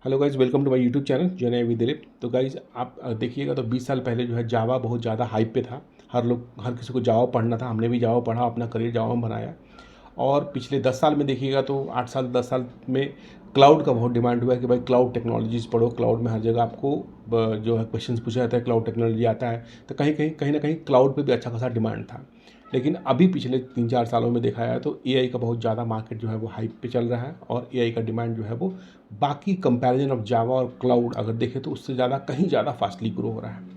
Hello guys, welcome to my YouTube channel journey with Dilip. तो guys आप देखिएगा तो 20 साल पहले जो है जावा बहुत ज़्यादा हाइप पे था। हर किसी को जावा पढ़ना था। हमने भी जावा पढ़ा, अपना करियर जावा में बनाया। और पिछले 10 साल में देखिएगा तो 8 साल 10 साल में क्लाउड का बहुत डिमांड हुआ है कि भाई क्लाउड टेक्नोलॉजीज़ पढ़ो। क्लाउड में हर जगह आपको जो है क्वेश्चंस पूछा जाता है, क्लाउड टेक्नोलॉजी आता है। तो कहीं ना कहीं क्लाउड पे भी अच्छा खासा डिमांड था। लेकिन अभी पिछले 3-4 सालों में देखा जाए तो एआई का बहुत ज़्यादा मार्केट जो है वो हाइप पे चल रहा है। और एआई का डिमांड जो है वो बाकी कंपैरिजन ऑफ जावा और क्लाउड अगर देखें तो उससे ज़्यादा कहीं ज़्यादा फास्टली ग्रो हो रहा है।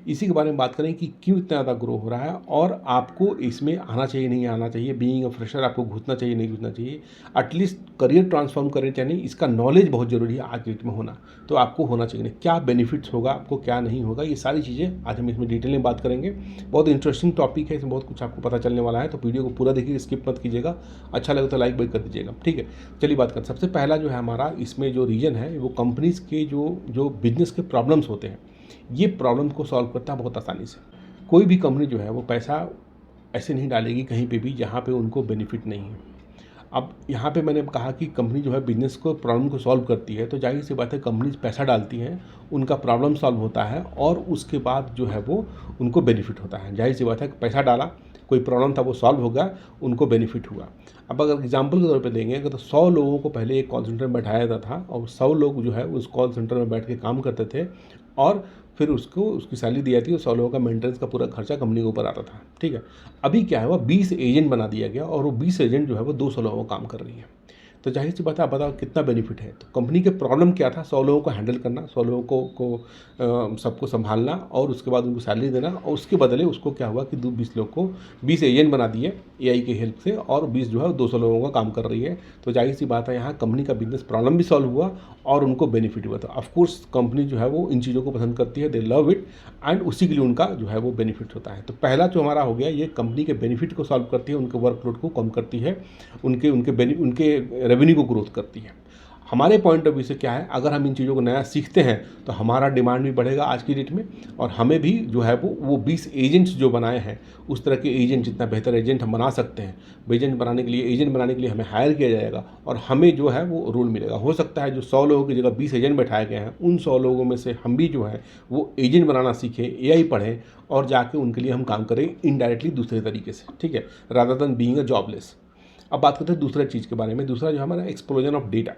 इसी के बारे में बात करें कि क्यों इतना ज़्यादा ग्रो हो रहा है और आपको इसमें आना चाहिए नहीं आना चाहिए, बीइंग अ फ्रेशर आपको घुसना चाहिए नहीं घुसना चाहिए, एटलीस्ट करियर ट्रांसफॉर्म करें चाहे नहीं, इसका नॉलेज बहुत ज़रूरी है आज के डेट में होना। तो आपको होना चाहिए नहीं, क्या बेनिफिट्स होगा आपको, क्या नहीं होगा, ये सारी चीज़ें आज हम इसमें डिटेल में बात करेंगे। बहुत इंटरेस्टिंग टॉपिक है, इसमें बहुत कुछ आपको पता चलने वाला है। तो वीडियो को पूरा देखिए, स्किप मत कीजिएगा। अच्छा लगे तो लाइक भी कर दीजिएगा, ठीक है। चलिए बात करें। सबसे पहला जो है हमारा इसमें जो रीजन है वो कंपनीज़ के जो बिजनेस के प्रॉब्लम्स होते हैं, ये प्रॉब्लम को सॉल्व करता है बहुत आसानी से। कोई भी कंपनी जो है वो पैसा ऐसे नहीं डालेगी कहीं पे भी जहाँ पे उनको बेनिफिट नहीं है। अब यहाँ पे मैंने कहा कि कंपनी जो है बिजनेस को प्रॉब्लम को सॉल्व करती है, तो जाहिर सी बात है कंपनीज पैसा डालती हैं, उनका प्रॉब्लम सॉल्व होता है और उसके बाद जो है वो उनको बेनिफिट होता है। जाहिर सी बात है पैसा डाला, कोई प्रॉब्लम था वो सॉल्व हो गया, उनको बेनिफिट हुआ। अब अगर एग्जांपल के तौर पे देंगे तो 100 लोगों को पहले एक कॉल सेंटर में बैठाया जाता था और 100 लोग जो है उस कॉल सेंटर में बैठ के काम करते थे और फिर उसको उसकी सैलरी दी जाती है और 100 लोगों का मेंटेनेंस का पूरा खर्चा कंपनी के ऊपर आता था, ठीक है। अभी क्या है, वो 20 एजेंट बना दिया गया और वो 20 एजेंट जो है वो 200 लोगों का काम कर रही है। तो जाहिर सी बात है, आप बताओ कितना बेनिफिट है। तो कंपनी के प्रॉब्लम क्या था, 100 लोगों को हैंडल करना, 100 लोगों को सबको संभालना और उसके बाद उनको सैलरी देना। और उसके बदले उसको क्या हुआ कि 20 लोग को 20 एजेंट बना दिए एआई की हेल्प से और 20 जो है 200 लोगों का काम कर रही है। तो जाहिर सी बात है यहाँ कंपनी का बिजनेस प्रॉब्लम भी सॉल्व हुआ और उनको बेनिफिट हुआ। तो ऑफकोर्स कंपनी जो है वो इन चीज़ों को पसंद करती है, दे लव इट, एंड उसी के लिए उनका जो है वो बेनिफिट होता है। तो पहला जो हमारा हो गया, ये कंपनी के बेनिफिट को सॉल्व करती है, उनके वर्कलोड को कम करती है, उनके रेवेन्यू को ग्रोथ करती है। हमारे पॉइंट ऑफ व्यू से क्या है, अगर हम इन चीज़ों को नया सीखते हैं तो हमारा डिमांड भी बढ़ेगा आज की डेट में और हमें भी जो है वो 20 एजेंट्स जो बनाए हैं उस तरह के एजेंट, जितना बेहतर एजेंट हम बना सकते हैं, एजेंट बनाने के लिए हमें हायर किया जाएगा और हमें जो है वो रोल मिलेगा। हो सकता है जो 100 लोगों की जगह 20 एजेंट बैठाए गए हैं, उन 100 लोगों में से हम भी जो है वो एजेंट बनाना सीखें, एआई पढ़ें और जाके उनके लिए हम काम करें इनडायरेक्टली दूसरे तरीके से, ठीक है, rather than being a jobless. अब बात करते हैं दूसरे चीज़ के बारे में। दूसरा जो हमारा एक्सप्लोजन ऑफ डेटा।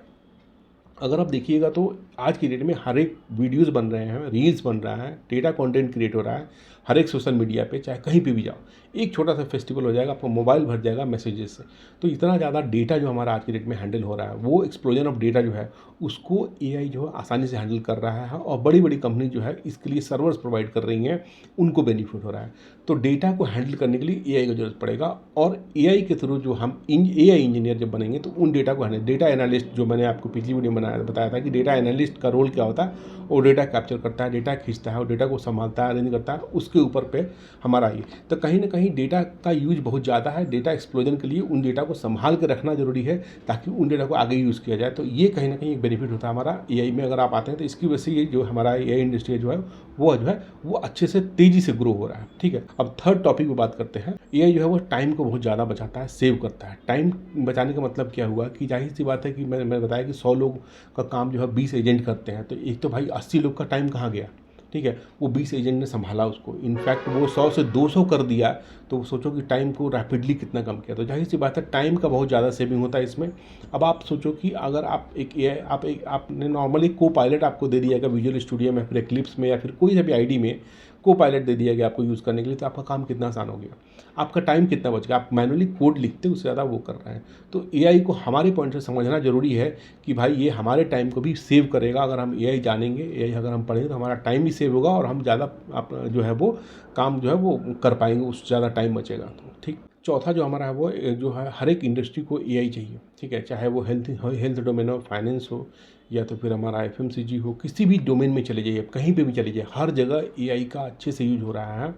अगर आप देखिएगा तो आज की डेट में हर एक वीडियोस बन रहे हैं, रील्स बन रहा है, डेटा कंटेंट क्रिएट हो रहा है हर एक सोशल मीडिया पे, चाहे कहीं पे भी जाओ। एक छोटा सा फेस्टिवल हो जाएगा, आपका मोबाइल भर जाएगा मैसेजेस से। तो इतना ज़्यादा डेटा जो हमारा आज की डेट में हैंडल हो रहा है, वो एक्सप्लोजन ऑफ डेटा जो है उसको एआई जो है आसानी से हैंडल कर रहा है और बड़ी बड़ी कंपनी जो है इसके लिए सर्वर्स प्रोवाइड कर रही हैं, उनको बेनिफिट हो रहा है। तो डेटा को हैंडल करने के लिए एआई की जरूरत पड़ेगा और एआई के थ्रू जो हम एआई इंजीनियर जब बनेंगे तो उन डेटा को हैंडल, डेटा एनालिस्ट जो मैंने आपको पिछली वीडियो में बताया था कि डेटा एनालिस्ट का रोल क्या होता है, वो डेटा कैप्चर करता है, डेटा खींचता है और डेटा को संभालता है, अरेंज करता है, उसके ऊपर पे हमारा ये। तो कहीं ना कहीं डेटा का यूज बहुत ज़्यादा है। डेटा एक्सप्लोजन के लिए उन डेटा को संभाल के रखना जरूरी है ताकि उन डेटा को आगे यूज़ किया जाए। तो ये कहीं ना कहीं एक बेनिफिट होता है हमारा एआई में अगर आप आते हैं। तो इसकी वजह से ये जो हमारा एआई इंडस्ट्री जो है वो अच्छे से तेज़ी से ग्रो हो रहा है, ठीक है। अब थर्ड टॉपिक पे बात करते हैं। एआई जो है वो टाइम को बहुत ज़्यादा बचाता है, सेव करता है। टाइम बचाने का मतलब क्या हुआ कि जाहिर सी बात है कि मैंने बताया कि 100 लोग का काम जो है 20 एजेंट करते हैं, तो एक तो भाई 80 लोग का टाइम कहाँ गया, ठीक है। वो 20 एजेंट ने संभाला उसको, इनफैक्ट वो 100 से 200 कर दिया। तो सोचो कि टाइम को रैपिडली कितना कम किया। तो जाहिर सी बात है टाइम का बहुत ज़्यादा सेविंग होता है इसमें। अब आप सोचो कि अगर आपने नॉर्मली को पायलट आपको दे दिया गया विजुअल स्टूडियो में, फिर एक्लिप्स में या फिर कोई सा भी आईडी में को पायलट दे दिया गया आपको यूज़ करने के लिए, तो आपका काम कितना आसान हो गया, आपका टाइम कितना बच गया। आप मैनुअली कोड लिखते उससे ज़्यादा वो कर रहे हैं। तो एआई को हमारे पॉइंट से समझना जरूरी है कि भाई ये हमारे टाइम को भी सेव करेगा। अगर हम एआई जानेंगे, एआई अगर हम पढ़ेंगे तो हमारा टाइम भी सेव होगा और हम ज़्यादा जो है वो काम जो है वो कर पाएंगे, उससे ज़्यादा टाइम बचेगा। तो ठीक। चौथा जो हमारा है वो जो है हर एक इंडस्ट्री को एआई चाहिए, ठीक है, चाहे वो हेल्थ डोमेन हो, फाइनेंस हो या तो फिर हमारा एफएमसीजी हो, किसी भी डोमेन में चले जाइए, कहीं पे भी चले जाइए, हर जगह एआई का अच्छे से यूज हो रहा है।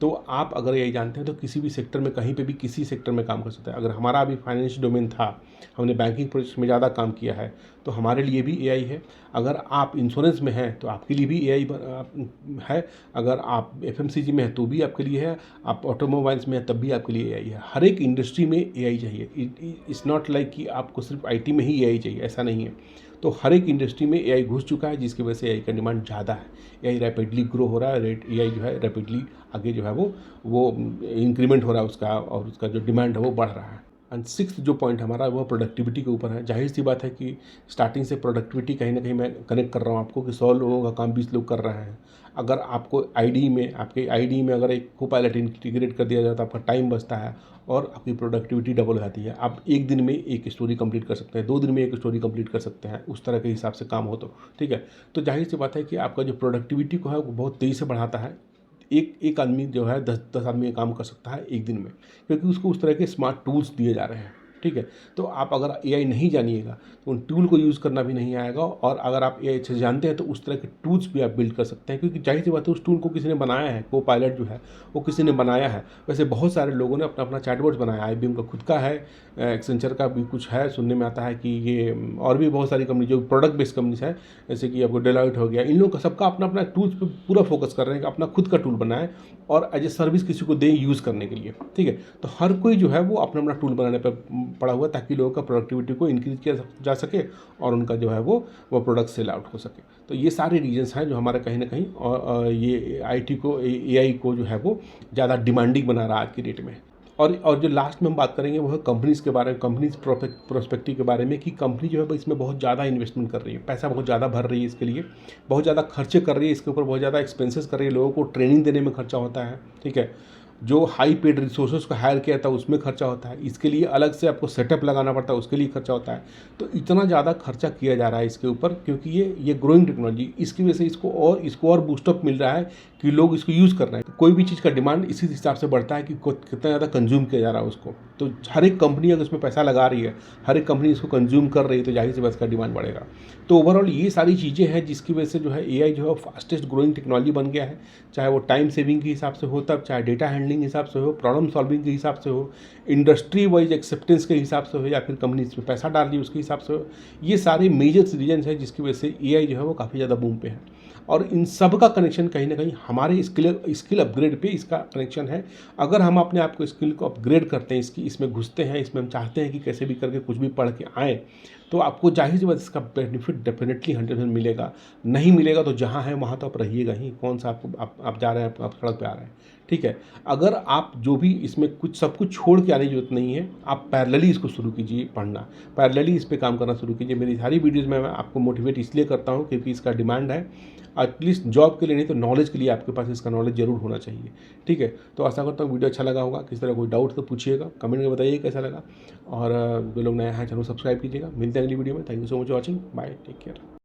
तो आप अगर एआई जानते हैं तो किसी भी सेक्टर में, कहीं पे भी किसी सेक्टर में काम कर सकते हैं। अगर हमारा अभी फाइनेंस डोमेन था, हमने बैंकिंग प्रोजेक्ट में ज़्यादा काम किया है, तो हमारे लिए भी एआई है। अगर आप इंश्योरेंस में हैं तो आपके लिए भी एआई है। अगर आप एफएमसीजी में हैं तो भी आपके लिए है। आप ऑटोमोबाइल्स में हैं तब भी आपके लिए एआई है। हर एक इंडस्ट्री में एआई चाहिए। इट्स नॉट लाइक कि आपको सिर्फ आईटी में ही एआई चाहिए, ऐसा नहीं है। तो हर एक इंडस्ट्री में एआई घुस चुका है, जिसकी वजह से एआई का डिमांड ज़्यादा है। एआई रैपिडली ग्रो हो रहा है, एआई जो है रैपिडली आगे जो है वो इंक्रीमेंट हो रहा है उसका, और उसका जो डिमांड है वो बढ़ रहा है। एंड सिक्स्थ जो पॉइंट हमारा वो प्रोडक्टिविटी के ऊपर है। जाहिर सी बात है कि स्टार्टिंग से प्रोडक्टिविटी कहीं ना कहीं मैं कनेक्ट कर रहा हूँ आपको कि 100 लोगों का काम 20 लोग कर रहे हैं। अगर आपको आपके आईडी में अगर एक कोपायलट इंटीग्रेट कर दिया जाए तो आपका टाइम बचता है और आपकी प्रोडक्टिविटी डबल हो जाती है। आप एक दिन में एक स्टोरी कंप्लीट कर सकते हैं, 2 दिन में एक स्टोरी कंप्लीट कर सकते हैं, उस तरह के हिसाब से काम हो तो ठीक है। तो जाहिर सी बात है कि आपका जो प्रोडक्टिविटी को है वो बहुत तेज़ी से बढ़ाता है। एक आदमी जो है 10 आदमी का काम कर सकता है एक दिन में, क्योंकि उसको उस तरह के स्मार्ट टूल्स दिए जा रहे हैं। ठीक है, तो आप अगर एआई नहीं जानिएगा तो उन टूल को यूज़ करना भी नहीं आएगा, और अगर आप एआई अच्छे से जानते हैं तो उस तरह के टूल्स भी आप बिल्ड कर सकते हैं, क्योंकि जाहिर सी बात है उस टूल को किसी ने बनाया है। को पायलट जो है वो किसी ने बनाया है। वैसे बहुत सारे लोगों ने अपना अपना चैटबॉट बनाया है। आईबीएम का खुद का है, एक्सेंचर का भी कुछ है, सुनने में आता है कि ये और भी बहुत सारी कंपनी जो प्रोडक्ट बेस्ड कंपनीज है, जैसे कि आपको डेलॉयट हो गया, इन लोगों का सबका अपना अपना टूल्स पे पूरा फोकस कर रहे हैं कि अपना खुद का टूल बनाए और एज ए सर्विस किसी को दें यूज़ करने के लिए। ठीक है, तो हर कोई जो है वो अपना अपना टूल बनाने पर पड़ा हुआ है, ताकि लोगों का प्रोडक्टिविटी को इंक्रीज किया जा सके और उनका जो है वो प्रोडक्ट सेल आउट हो सके। तो ये सारे रीजंस हैं जो हमारा कहीं ना कहीं और ये आईटी को, एआई को जो है वो ज़्यादा डिमांडिंग बना रहा है आज की डेट में। और जो लास्ट में हम बात करेंगे वो है कंपनीज़ के बारे में, कंपनीज प्रोस्पेक्टिव के बारे में, कि कंपनी जो है इसमें बहुत ज़्यादा इन्वेस्टमेंट कर रही है, पैसा बहुत ज़्यादा भर रही है इसके लिए, बहुत ज़्यादा खर्चे कर रही है, इसके ऊपर बहुत ज़्यादा एक्सपेंसेस कर रही है, लोगों को ट्रेनिंग देने में खर्चा होता है। ठीक है, जो हाई पेड रिसोर्सेज को हायर किया था उसमें खर्चा होता है, इसके लिए अलग से आपको सेटअप लगाना पड़ता है, उसके लिए खर्चा होता है। तो इतना ज़्यादा खर्चा किया जा रहा है इसके ऊपर, क्योंकि ये ग्रोइंग टेक्नोलॉजी, इसकी वजह से इसको और बूस्टअप मिल रहा है कि लोग इसको यूज़ कर रहे हैं। तो कोई भी चीज़ का डिमांड इसी हिसाब से बढ़ता है कि कितना ज़्यादा कंज्यूम किया जा रहा है उसको। तो हर एक कंपनी अगर उसमें पैसा लगा रही है, हर एक कंपनी इसको कंज्यूम कर रही है, तो जाहिर सी बात इसका डिमांड बढ़ेगा। तो ओवरऑल ये सारी चीज़ें हैं जिसकी वजह से जो है एआई जो है फास्टेस्ट ग्रोइंग टेक्नोलॉजी बन गया है। चाहे वो टाइम सेविंग के हिसाब से हो, तब चाहे डेटा हैंडलिंग के हिसाब से हो, प्रॉब्लम सॉल्विंग के हिसाब से हो, इंडस्ट्री वाइज एक्सेप्टेंस के हिसाब से हो, या फिर कंपनी इसमें पैसा डाल रही है उसके हिसाब से हो। ये सारे मेजर रीजन हैं जिसकी वजह से एआई जो है वो काफ़ी ज़्यादा बूम पे है। और इन सब का कनेक्शन कहीं ना कहीं हमारे स्किल अपग्रेड पे इसका कनेक्शन है। अगर हम अपने आप को स्किल को अपग्रेड करते हैं, इसमें घुसते हैं, इसमें हम चाहते हैं कि कैसे भी करके कुछ भी पढ़ के आएँ, तो आपको जाहिर सी बात इसका बेनिफिट डेफिनेटली 100% मिलेगा। नहीं मिलेगा तो जहाँ है वहाँ तो आप रहिएगा ही, कौन सा आपको आप जा रहे हैं, आप सड़क पे आ रहे हैं। ठीक है, अगर आप जो भी इसमें सब कुछ छोड़ के आने की जरूरत नहीं है, आप पैरेलली इसको शुरू कीजिए पढ़ना, पैरेलली इस पर काम करना शुरू कीजिए। मेरी सारी वीडियोज़ में मैं आपको मोटिवेट इसलिए करता हूँ क्योंकि इसका डिमांड है, एटलीस्ट जॉब के लिए नहीं तो नॉलेज के लिए आपके पास इसका नॉलेज जरूर होना चाहिए। ठीक है, तो आशा करता हूँ वीडियो अच्छा लगा होगा। किसी तरह कोई डाउट तो पूछिएगा, कमेंट में बताइए कैसा लगा, और जो लोग नए हैं चैनल सब्सक्राइब कीजिएगा। मिलते हैं अगली वीडियो में। Thank you so much watching, bye, take care.